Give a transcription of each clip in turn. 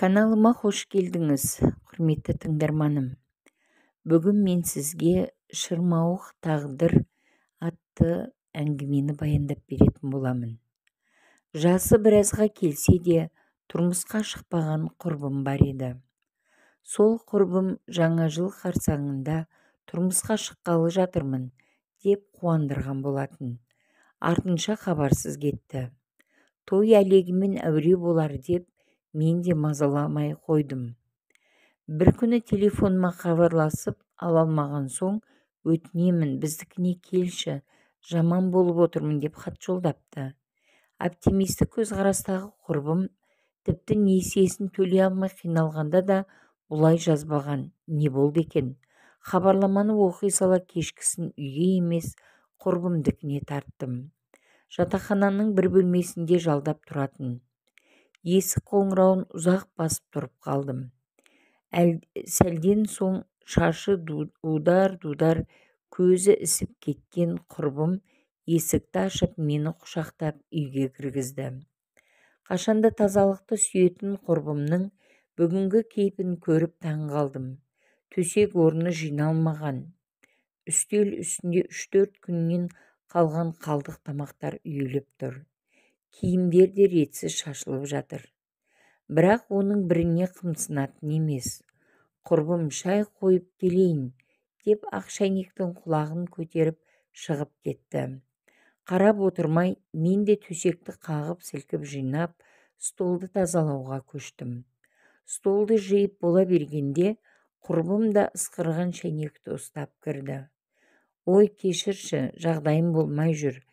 Каналыма хош келдіңіз, құрметті тыңдарманым. Бүгін мен сізге «Шырмауық тағдыр» атты әңгімені баяндап беретін боламын. Жасы біразға келсе де, тұрмысқа шықпаған құрбым бар еді. Сол құрбым жаңа жыл қарсаңында тұрмысқа шыққалы жатырмын деп қуандырған болатын. Артынша хабарсыз кетті. Той әлегімен әуре болар деп мен де мазаламай қойдым. Бір күні телефоныма хабарласып ала алмаған соң, өтінемін біздікіне келші, жаман болып отырмын деп хат жолдапты. Оптимистік көзқарастағы құрбым тіпті несиесін төлей алмай қиналғанда да бұлай жазбаған. Не болды екен? Хабарламаны оқи сала кешкісін үйге емес, құрбымдікіне тарттым. Жатақхананың бір бөлмесінде жалдап тұратын. Есік қоңырауын ұзақ басып тұрып қалдым. Сәлден соң шашы удар-дудар, көзі ісіп кеткен құрбым есікті ашып мені құшақтап үйге кіргізді. Қашанда тазалықты сүйетін құрбымның бүгінгі кейпін көріп таң қалдым. Төсек орны жиналмаған. Үстел үстінде 3-4 күннен қалған қалдық тамақтар үйіліп тұр. Киімдер де ретсіз шашылып жатыр. Бірақ оның біріне қымсынатын емес. Құрбым шай қойып келейін деп ақ шәйнектің құлағын көтеріп шығып кетті. Қарап отырмай, мен де төсекті қағып сілкіп жинап, столды тазалауға көштім. Столды жиып бола бергенде, құрбым да ысқырған шәйнекті ұстап кірді. Ой, кешірші, жағдайым болмай жүр,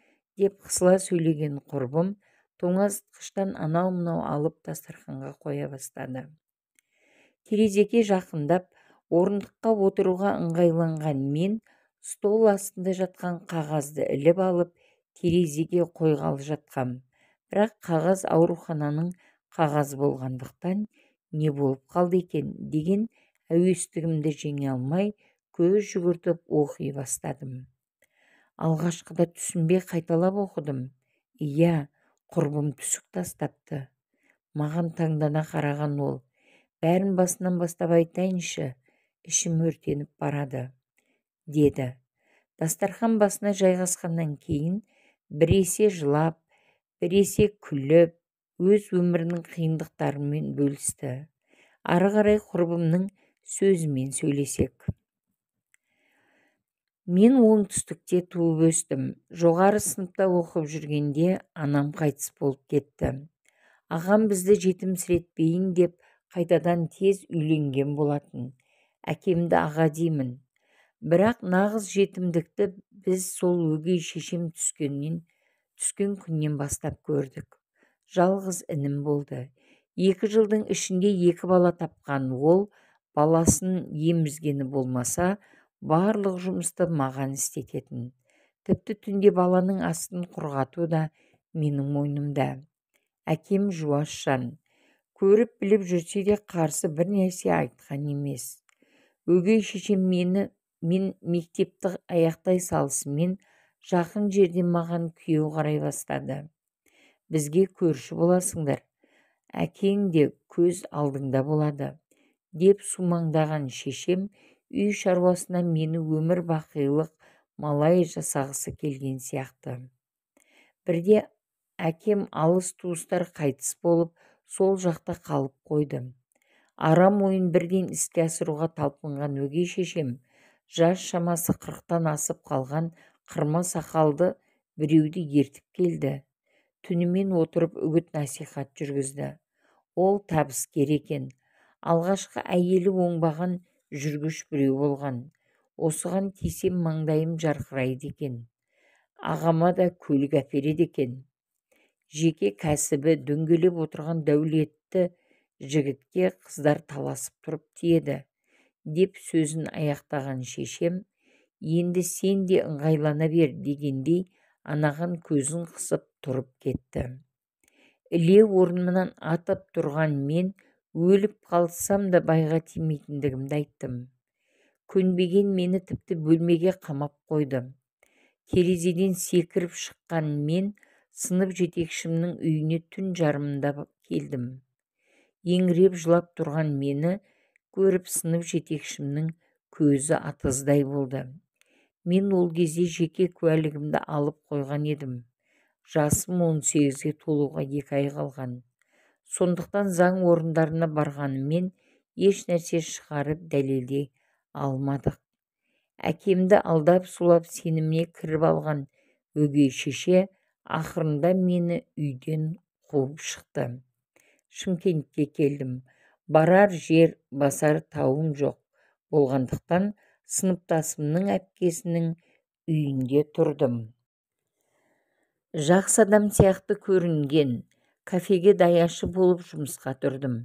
деп қысыла сөйлеген құрбым тоңазытқыштан анау-мынау алып дастарханға қоя бастады. Терезеге жақындап, орындыққа отыруға ыңғайланған мен стол астында жатқан қағазды іліп алып, терезеге қойғалы жатқам. Бірақ қағаз аурухананың қағазы болғандықтан не болып қалды екен деген әуестігімді жеңе алмай, көз жүгіртіп оқи бастадым. Алғашқыда түсінбей қайталап оқыдым. Иә, құрбым түсік тастапты. Маған таңдана қараған ол. Бәрін басынан бастап айтайыншы, ішім өртеніп барады, деді. Дастархан басына жайғасқаннан кейін біресе жылап, біресе күліп, өз өмірінің қиындықтарымен бөлісті. Ары қарай құрбымның сөзімен сөйлесек. Мен оңтүстікте туып өстім. Жоғары сыныпта оқып жүргенде анам қайтыс болып кетті. Ағам бізді жетімсіретпейін деп қайтадан тез үйленген болатын. Әкемді аға деймін. Бірақ нағыз жетімдікті біз сол өгей шешем түскен күннен бастап көрдік. Жалғыз інім болды. 2 жылдың ішінде 2 бала тапқан ол, баласын емізгені болмаса, барлық жұмысты маған істететін. Тіпті түнде баланың астын құрғату да менің мойнымда. Әкем жуас жан. Көріп біліп жүрсе де қарсы бір нәрсе айтқан емес. Өгей шешем мен мектепті аяқтай салысымен жақын жерден маған күйеу қарай бастады. Бізге көрші боласыңдар. Әкең де көз алдыңда болады, деп сумаңдаған шешем үй шаруасына мені өмір бақилық малай жасағысы келген сияқты. Бірде әкем алыс туыстар қайтыс болып, сол жақта қалып қойды. Арам ойын бірден іске асыруға талпынған өгей шешем, жас шамасы 40-тан асып қалған қырма сақалды біреуді ертіп келді. Түнімен отырып үгіт насихат жүргізді. Ол табыскер екен. Алғашқы әйелі оңбаған жүргіш біреу болған. Осыған тисем маңдайым жарқырайды екен. Ағама да көлік әпереді екен. Жеке кәсібі дөңгелеп отырған дәулетті жігітке қыздар таласып тұрып тиеді, деп сөзін аяқтаған шешем, енді сен де ыңғайлана бер дегендей анаған көзін қысып тұрып кетті. Іле орнымнан атып тұрған мен өліп қалсам да байға тимейтіндігімді айттым. Көнбеген мені тіпті бөлмеге қамап қойды. Терезеден секіріп шыққан мен сынып жетекшімнің үйіне түн жарымында келдім. Еңіреп жылап тұрған мені көріп сынып жетекшімнің көзі атыздай болды. Мен ол кезде жеке куәлігімді алып қойған едім. Жасым 18-ге толуға 2 ай қалған. Сондықтан заң орындарына барғанымен еш нәрсе шығарып дәлелдей алмадық. Әкемді алдап сулап сеніміне кіріп алған өгей шеше ақырында мені үйден қуып шықты. Шымкентке келдім. Барар жер, басар тауым жоқ болғандықтан сыныптасымның әпкесінің үйінде тұрдым. Жақсы адам сияқты көрінген кафеге даяшы болып жұмысқа тұрдым.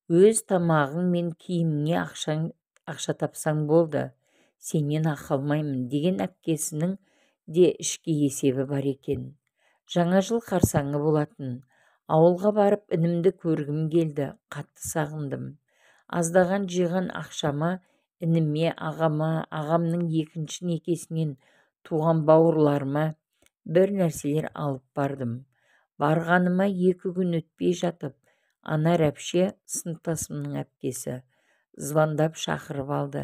Өз тамағың мен киіміңе ақша тапсаң болды, сенен ақы алмаймын деген әпкесінің де ішкі есебі бар екен. Жаңа жыл қарсаңы болатын. Ауылға барып інімді көргім келді, қатты сағындым. Аздаған жиған ақшама ініме, ағама, ағамның екінші некесінен туған бауырларыма бір нәрселер алып бардым. Барғаныма 2 күн өтпей жатып, Анар әпше, сыныптасымның әпкесі, звондап шақырып алды.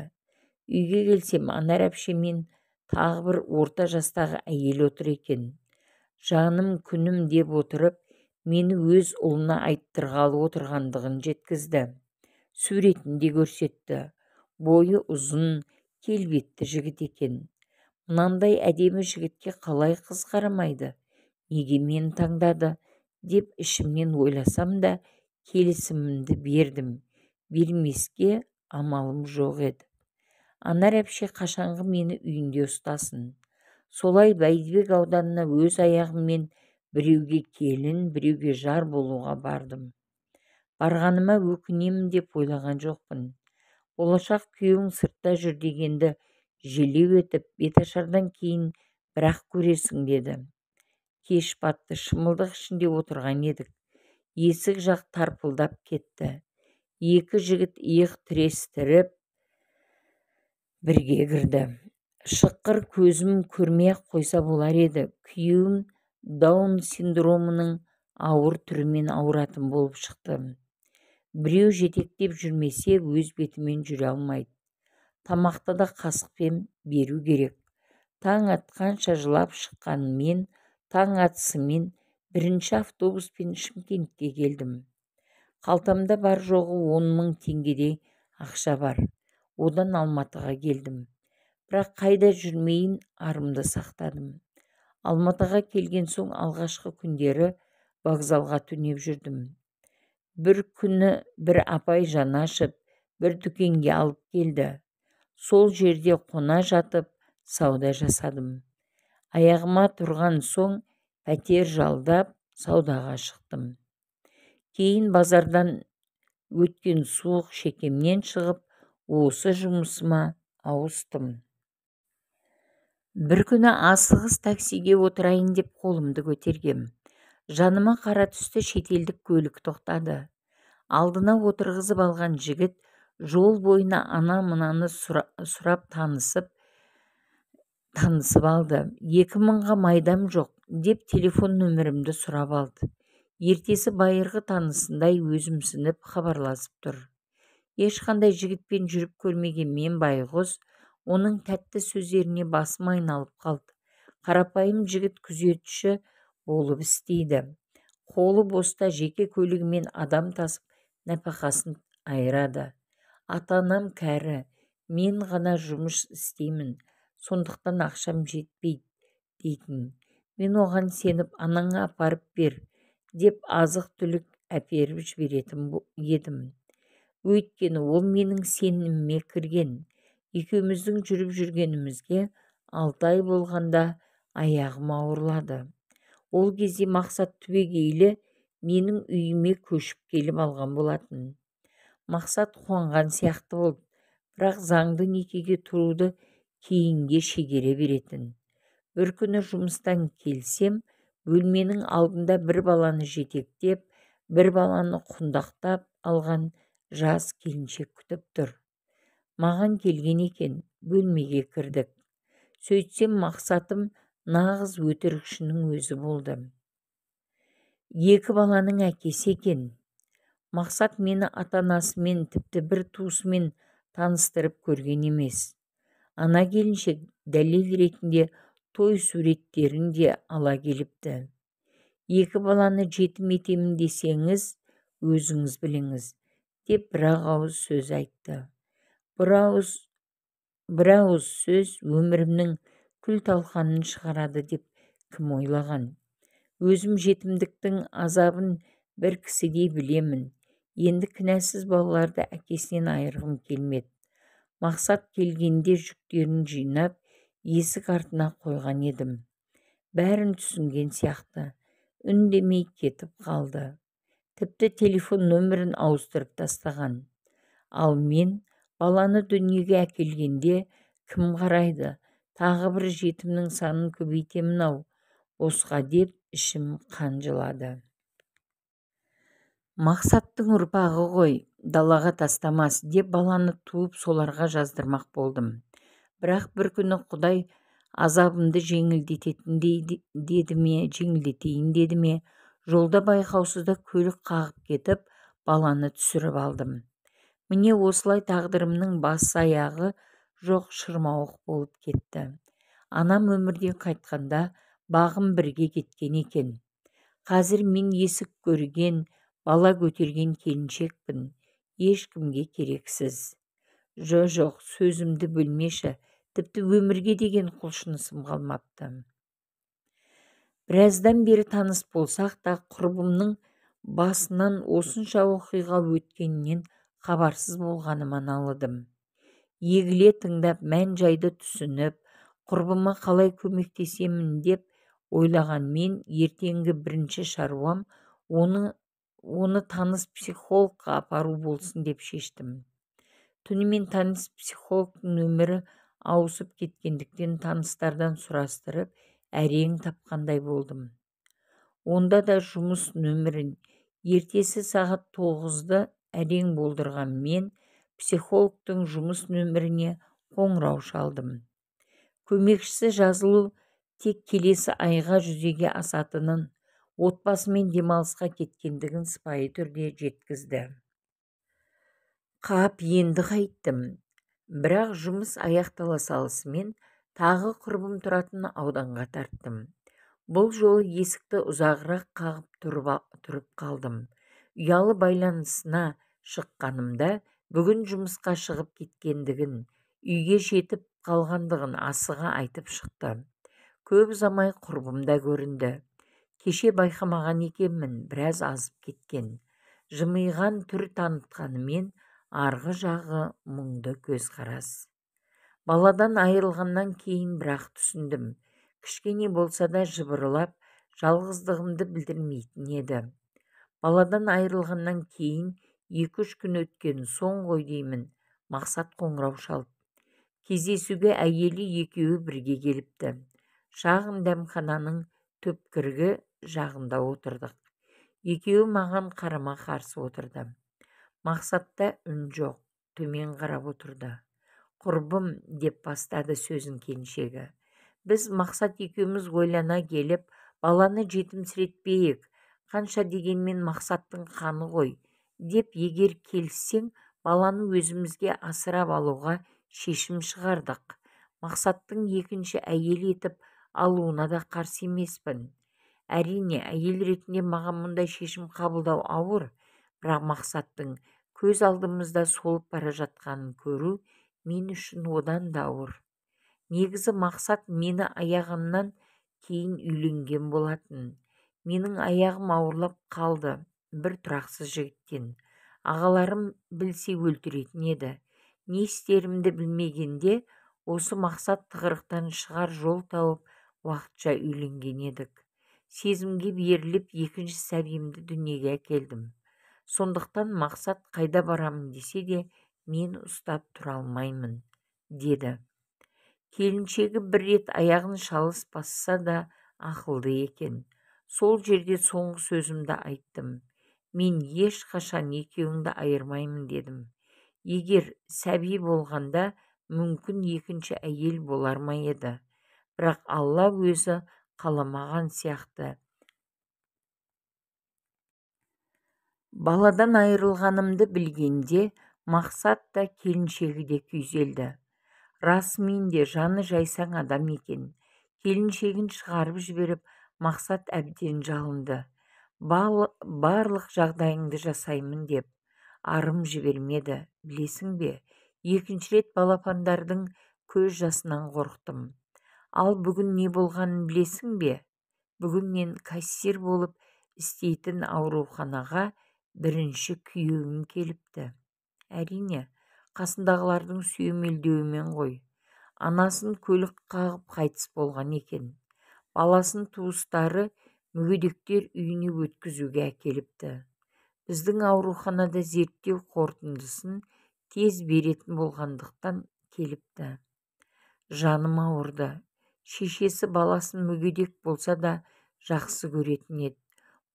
Үйге келсем, Анар әпше мен тағы бір орта жастағы әйел отыр екен. Жаным күнім деп отырып, мені өз ұлына айттырғалы отырғандығын жеткізді. Суретін де көрсетті. Бойы ұзын, келбетті жігіт екен. Мынандай әдемі жігітке қалай қыз қарамайды? Неге мені таңдады? Деп ішімнен ойласам да, келісімімді бердім. Бермеске амалым жоқ еді. Анар әпше қашанғы мені үйінде ұстасын. Солай Бәйдібек ауданына өз аяғыммен біреуге келін, біреуге жар болуға бардым. Барғаныма өкінемін деп ойлаған жоқпын. Болашақ күйеуің сыртта жүр дегенді желеу етіп, беташардан кейін бірақ көресің деді. Кеш батты, шымылдық ішінде отырған едік. Есік жақ тарпылдап кетті. 2 жігіт иық тірестіріп бірге кірді. Шыққыр көзім көрмей-ақ қойса болар еді. Күйеуім Даун синдромының ауыр түрімен ауыратын болып шықты. Біреу жетектеп жүрмесе өз бетімен жүре алмайды. Тамақты да қасықпен беру керек. Таң атқанша жылап шыққан мен таң атысымен 1-ші автобуспен Шымкентке келдім. Қалтамда бар жоғы 10 000 теңгедей ақша бар. Одан Алматыға келдім. Бірақ қайда жүрмейін арымды сақтадым. Алматыға келген соң алғашқы күндері вокзалға түнеп жүрдім. Бір күні бір апай жаны ашып, бір дүкенге алып келді. Сол жерде қона жатып, сауда жасадым. Аяғыма тұрған соң пәтер жалдап, саудаға шықтым. Кейін базардан өткен суық шекемнен шығып, осы жұмысыма ауыстым. Бір күні асығыс таксиге отырайын деп қолымды көтергем. Жаныма қара түсті шетелдік көлік тоқтады. Алдына отырғызып алған жігіт жол бойына ана-мынаны сұрап танысып алды. 2000-ға майдам жоқ деп телефон нөмірімді сұрап алды. Ертесі байырғы танысындай өзімсініп хабарласып тұр. Ешқандай жігітпен жүріп көрмеген мен байғұс, оның тәтті сөздеріне басым айналып қалды. Қарапайым жігіт күзетші болып істейді. Қолы боста жеке көлігімен адам тасып нәпақасын айырады. Ата-анам кәрі, мен ғана жұмыс істеймін, сондықтан ақшам жетпейді дейтін. Мен оған сеніп анаңа апарып бер деп азық-түлік әперіп жіберетін едім. Өйткені ол менің сеніміме кірген. Екеуміздің жүріп жүргенімізге 6 ай болғанда аяғым ауырлады. Ол кезде Мақсат түбегейлі менің үйіме көшіп келіп алған болатын. Мақсат қуанған сияқты болды, бірақ заңды некеге тұруды кейінге шегере беретін. Бір күні жұмыстан келсем, бөлменің алдында бір баланы жетектеп, бір баланы құндақтап алған жас келіншек күтіп тұр. Маған келген екен, бөлмеге кірдік. Сөйтсем мақсатым нағыз өтірікшінің өзі болды. 2 баланың әкесі екен. Мақсат мені ата-анасымен, тіпті бір туысымен таныстырып көрген емес. Ана келіншек дәлел ретінде той суреттерін де ала келіпті. Екі баланы жетім етемін десеңіз, өзіңіз біліңіз, деп бір-ақ ауыз сөз айтты. Бір ауыз сөз өмірімнің күл-талқанын шығарады деп кім ойлаған? Өзім жетімдіктің азабын бір кісідей білемін. Енді кінәсіз балаларды әкесінен айырғым келмеді. Мақсат келгенде жүктерін жинап, есік артына қойған едім. Бәрін түсінген сияқты, үндемей кетіп қалды. Тіпті телефон нөмірін ауыстырып тастаған. Ал мен баланы дүниеге әкелгенде кім қарайды? Тағы бір жетімнің санын көбейтемін-ау, босқа деп ішім қанжылады. Мақсаттың ұрпағы ғой, далаға тастамас деп баланы туып соларға жаздырмақ болдым. Бірақ бір күні Құдай азабымды жеңілдетейін деді ме, жолда байқаусызда көлік қағып кетіп, баланы түсіріп алдым. Міне осылай тағдырымның басы-аяғы жоқ шырмауық болып кетті. Анам өмірден қайтқанда бағым бірге кеткен екен. Қазір мен есік көрген, бала көтерген келіншекпін, ешкімге керексіз. Жоқ, сөзімді бөлмеші, тіпті өмірге деген құлшынысым қалмапты. Біраздан бері таныс болсақ та, құрбымның басынан осынша оқиға өткенінен хабарсыз болғаныма налыдым. Егіле тыңдап, мән-жайды түсініп, құрбыма қалай көмектесемін деп ойлаған мен, ертеңгі бірінші шаруам оны таныс психологқа апару болсын деп шештім. Түнімен таныс психологтың нөмірі ауысып кеткендіктен таныстардан сұрастырып, әрең тапқандай болдым. Онда да жұмыс нөмірін ертесі сағат 9-ды әрең болдырған мен, психологтың жұмыс нөміріне қоңырау шалдым. Көмекшісі жазылу тек келесі айға жүзеге асатынын, отбасымен демалысқа кеткендігін сыпайы түрде жеткізді. Қап, енді қайттым. Бірақ жұмыс аяқтала салысымен тағы құрбым тұратын ауданға тарттым. Бұл жолы есікті ұзағырақ қағып тұрып қалдым. Ұялы байланысына шыққанымда бүгін жұмысқа шығып кеткендігін, үйге жетіп қалғандығын асыға айтып шықты. Көп ұзамай құрбым да көрінді. Кеше байқамаған екенмін, біраз азып кеткен. Жымиған түр танытқанымен, арғы жағы мұңды көзқарас. Баладан айырылғаннан кейін бірақ түсіндім. Кішкене болса да жыбырлап, жалғыздығымды білдірмейтін еді. Баладан айырылғаннан кейін 2-3 күн өткен соң ғой деймін, Мақсат қоңырау шалып. Кездесуге әйелі екеуі бірге келіпті. Шағын дәмхананың түпкіргі жағында отырдық. Екеуі маған қарама қарсы отырды. Мақсатта үн жоқ, төмен қарап отырды. Құрбым, деп бастады сөзін келіншегі. Біз Мақсат екеуміз ойлана келіп, баланы жетімсіретпейік, қанша дегенмен Мақсаттың қаны ғой, деп егер келіссең, баланы өзімізге асырап алуға шешім шығардық. Мақсаттың екінші әйел етіп алуына да қарсы емеспін. Әрине, әйел ретінде маған мұндай шешім қабылдау ауыр, бірақ Мақсаттың көз алдымызда солып бара жатқанын көру мен үшін одан да ауыр. Негізі Мақсат мені аяғымнан кейін үйленген болатын. Менің аяғым ауырлап қалды бір тұрақсыз жігіттен. Ағаларым білсе өлтіретін еді. Не істерімді білмегенде, осы Мақсат тығырықтан шығар жол тауып, уақытша үйленген едік. Сезімге беріліп, екінші сәбиімді дүниеге әкелдім. Сондықтан Мақсат қайда барамын десе де, мен ұстап тұра алмаймын, деді. Келіншегі бір рет аяғын шалыс басса да ақылды екен. Сол жерде соңғы сөзімді айттым. Мен ешқашан екеуіңді айырмаймын дедім. Егер сәби болғанда, мүмкін екінші әйел болар ма еді. Бірақ Алла өзі қаламаған сияқты. Баладан айырылғанымды білгенде Мақсат та келіншегі де күйзелді. Расымен де жаны жайсаң адам екен. Келіншегін шығарып жіберіп, Мақсат әбден жалынды. Барлық жағдайыңды жасаймын деп арым жібермеді, білесің бе? Екінші рет балапандардың көз жасынан қорықтым. Ал бүгін не болғанын білесің бе? Бүгін мен кассир болып істейтін ауруханаға бірінші күйеуім келіпті. Әрине, қасындағылардың сүйемелдеуімен ғой. Анасын көлік қағып қайтыс болған екен. Баласын туыстары мүгедектер үйіне өткізуге әкеліпті. Біздің ауруханада зерттеу қорытындысын тез беретін болғандықтан келіпті. Жаным ауырды. Шешесі баласын мүгедек болса да жақсы көретін еді.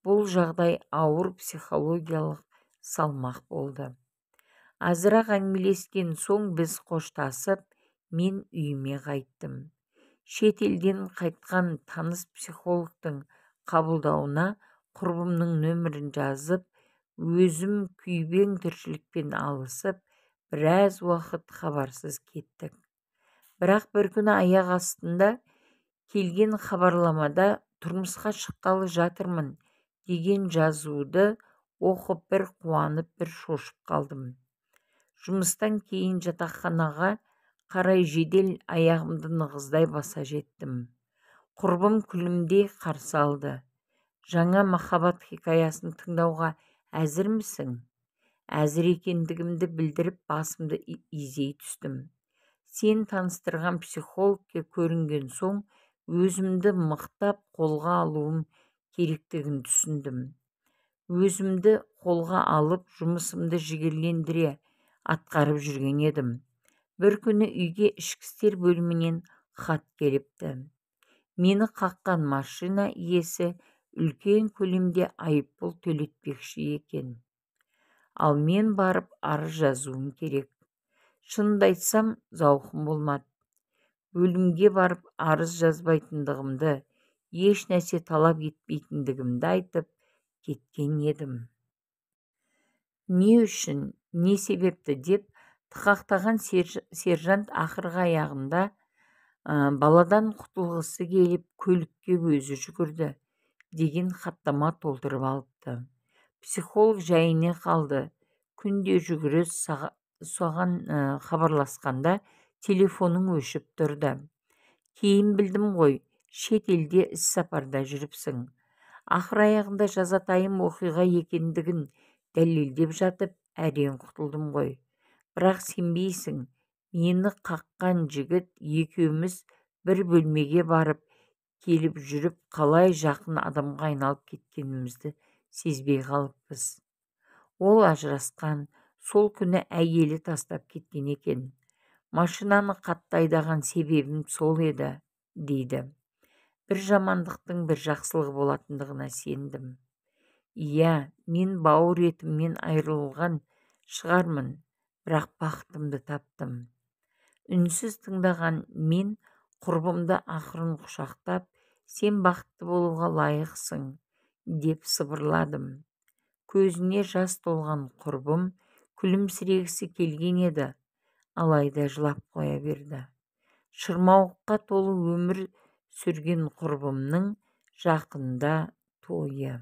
Бұл жағдай ауыр психологиялық салмақ болды. Азырақ әңгімелескен соң біз қоштасып, мен үйіме қайттым. Шет елден қайтқан таныс психологтың қабылдауына құрбымның нөмірін жазып, өзім күйбең тіршілікпен алысып, біраз уақыт хабарсыз кеттік. Бірақ бір күні аяқ астында келген хабарламада тұрмысқа шыққалы жатырмын деген жазуды оқып бір қуанып, бір шошып қалдым. Жұмыстан кейін жатақханаға қарай жедел аяғымды нығыздай баса жеттім. Құрбым күлімдей қарсы алды. Жаңа махаббат хикаясын тыңдауға әзірмісің? Әзір екендігімді білдіріп басымды изей түстім. Сен таныстырған психологке көрінген соң өзімді мықтап қолға алуым керектігін түсіндім. Өзімді қолға алып жұмысымды жігерлендіре атқарып жүрген едім. Бір күні үйге ішкі істер бөлімінен хат келіпті. Мені қаққан машина иесі үлкен көлемде айыппұл төлетпекші екен. Ал мен барып арыз жазуым керек. Шынымды айтсам, зауқым болмады. Бөлімге барып арыз жазбайтындығымды, еш нәрсе талап етпейтіндігімді айтып кеткен едім. Не үшін, не себепті деп тықақтаған сержант ақырғы аяғында баладан құтылғысы келіп көлікке өзі жүгірді деген хаттама толтырып алыпты. Психолог жайына қалды. Күнде жүгіріс соған хабарласқанда телефоның өшіп тұрды. Кейін білдім ғой, шет елде іс-сапарда жүріпсің. Ақыр аяғында жазатайым оқиға екендігін дәлелдеп жатып, әрең құтылдым ғой. Бірақ сенбейсің, мені қаққан жігіт екеуміз бір бөлмеге барып келіп жүріп, қалай жақын адамға айналып кеткенімізді сезбей қалыппыз. Ол ажырасқан, сол күні әйелі тастап кеткен екен. Машинаны қатты айдаған себебім сол еді, дейді. Бір жамандықтың бір жақсылығы болатындығына сендім. Иә, мен бауыр етіммен айырылған шығармын, бірақ бақытымды таптым. Үнсіз тыңдаған мен құрбымды ақырын құшақтап, сен бақытты болуға лайықсың, деп сыбырладым. Көзіне жас толған құрбым күлімсірегісі келген еді, алайда жылап қоя берді. Шырмауыққа толы өмір сүрген құрбымның жақында тойы.